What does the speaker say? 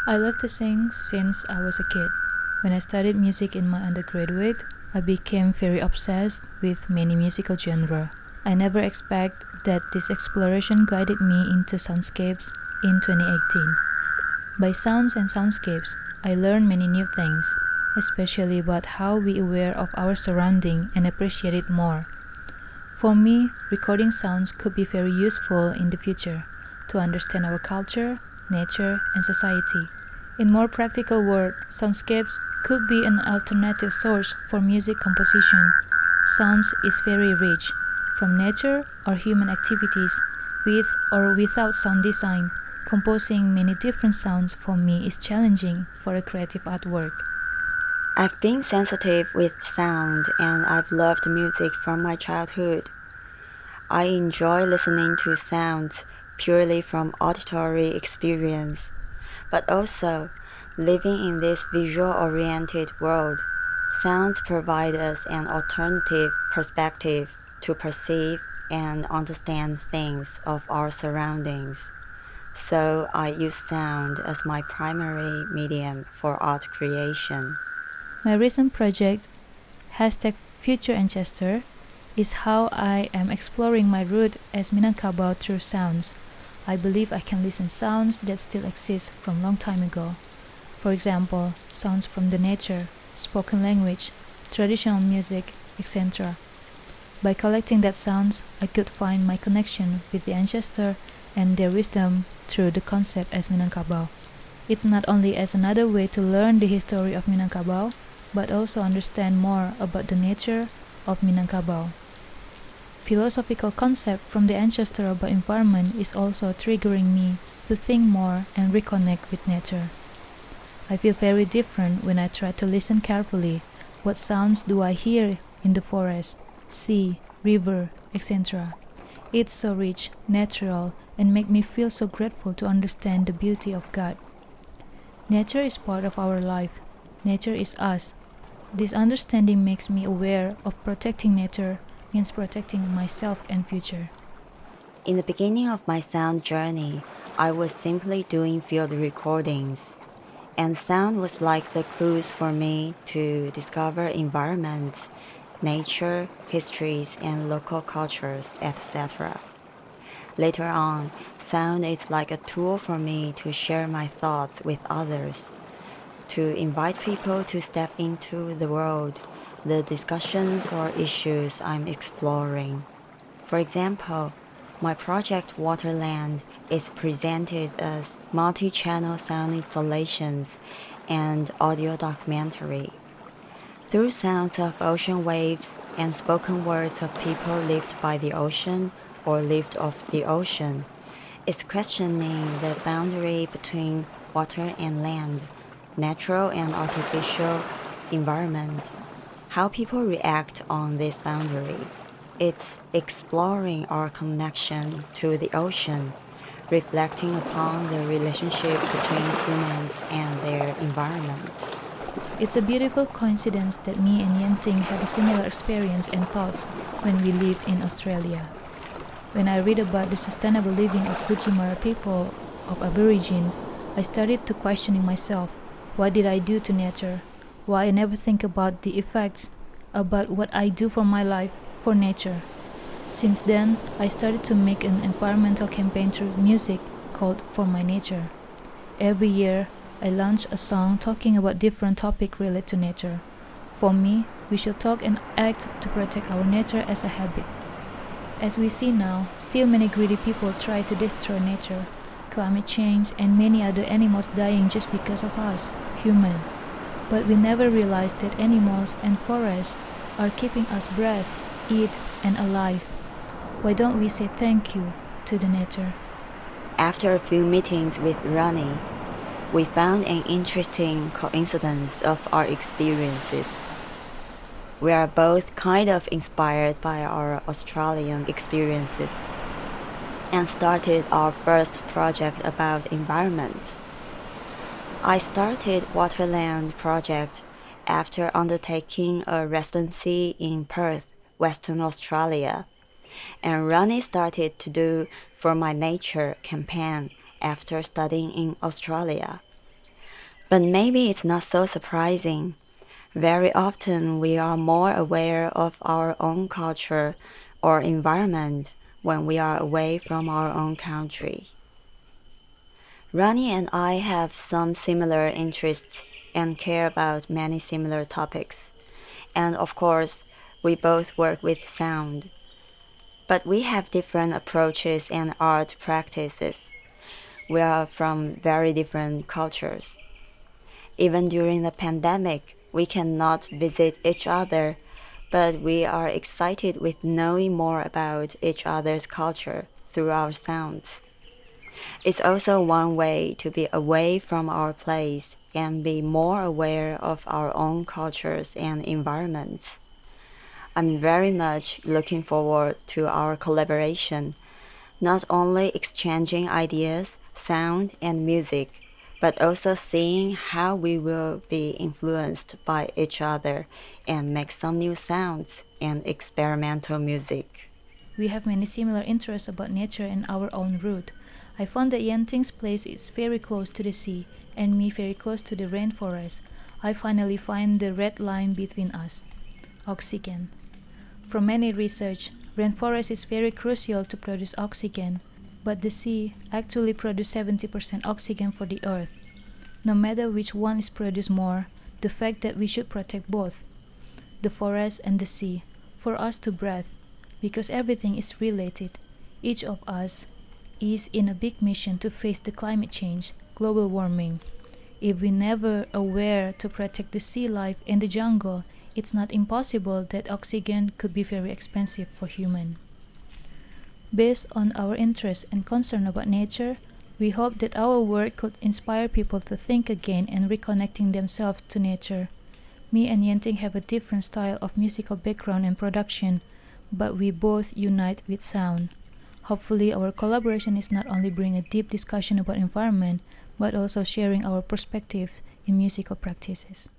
I love to sing since I was a kid. When I studied music in my undergraduate, I became very obsessed with many musical genres. I never expected that this exploration guided me into soundscapes in 2018. By sounds and soundscapes, I learned many new things, especially about how we aware of our surrounding and appreciate it more. For me, recording sounds could be very useful in the future to understand our culture, nature, and society. In more practical words, soundscapes could be an alternative source for music composition. Sounds is very rich, from nature or human activities, with or without sound design. Composing many different sounds for me is challenging for a creative artwork. I've been sensitive with sound and I've loved music from my childhood. I enjoy listening to sounds purely from auditory experience, but also living in this visual-oriented world. Sounds provide us an alternative perspective to perceive and understand things of our surroundings. So I use sound as my primary medium for art creation. My recent project, #FutureAncestor, is how I am exploring my root as Minangkabau through sounds. I believe I can listen sounds that still exist from long time ago. For example, sounds from the nature, spoken language, traditional music, etc. By collecting that sounds, I could find my connection with the ancestor and their wisdom through the concept as Minangkabau. It's not only as another way to learn the history of Minangkabau, but also understand more about the nature of Minangkabau. Philosophical concept from the ancestor about environment is also triggering me to think more and reconnect with nature. I feel very different when I try to listen carefully. What sounds do I hear in the forest, sea, river, etc.? It's so rich, natural, and make me feel so grateful to understand the beauty of God. Nature is part of our life. Nature is us. This understanding makes me aware of protecting nature means protecting myself and future. In the beginning of my sound journey, I was simply doing field recordings, and sound was like the clues for me to discover environments, nature, histories, and local cultures, etc. Later on, sound is like a tool for me to share my thoughts with others, to invite people to step into the world, the discussions or issues I'm exploring. For example, my project Waterland is presented as multi-channel sound installations and audio documentary. Through sounds of ocean waves and spoken words of people lived by the ocean or lived off the ocean, it's questioning the boundary between water and land, natural and artificial environment, how people react on this boundary. It's exploring our connection to the ocean, reflecting upon the relationship between humans and their environment. It's a beautiful coincidence that me and Yenting had a similar experience and thoughts when we lived in Australia. When I read about the sustainable living of Gujimara people of Aborigine, I started to questioning myself. What did I do to nature? Why I never think about the effects, about what I do for my life, for nature. Since then, I started to make an environmental campaign through music called For My Nature. Every year, I launch a song talking about different topics related to nature. For me, we should talk and act to protect our nature as a habit. As we see now, still many greedy people try to destroy nature, climate change, and many other animals dying just because of us, human. But we never realize that animals and forests are keeping us breathe, eat, and alive. Why don't we say thank you to the nature? After a few meetings with Rani, we found an interesting coincidence of our experiences. We are both kind of inspired by our Australian experiences and started our first project about environments. I started Waterland project after undertaking a residency in Perth, Western Australia, and Rani started to do For My Nature campaign after studying in Australia. But maybe it's not so surprising. Very often we are more aware of our own culture or environment when we are away from our own country. Rani and I have some similar interests and care about many similar topics. And of course, we both work with sound. But we have different approaches and art practices. We are from very different cultures. Even during the pandemic, we cannot visit each other, but we are excited with knowing more about each other's culture through our sounds. It's also one way to be away from our place and be more aware of our own cultures and environments. I'm very much looking forward to our collaboration, not only exchanging ideas, sound, and music, but also seeing how we will be influenced by each other and make some new sounds and experimental music. We have many similar interests about nature and our own route. I found that Yenting's place is very close to the sea, and me very close to the rainforest. I finally find the red line between us. Oxygen. From many research, rainforest is very crucial to produce oxygen, but the sea actually produces 70% oxygen for the earth. No matter which one is produced more, the fact that we should protect both, the forest and the sea, for us to breathe, because everything is related. Each of us is in a big mission to face the climate change, global warming. If we never aware to protect the sea life and the jungle, it's not impossible that oxygen could be very expensive for human. Based on our interest and concern about nature, we hope that our work could inspire people to think again and reconnecting themselves to nature. Me and Yenting have a different style of musical background and production, but we both unite with sound. Hopefully our collaboration is not only bring a deep discussion about environment, but also sharing our perspective in musical practices.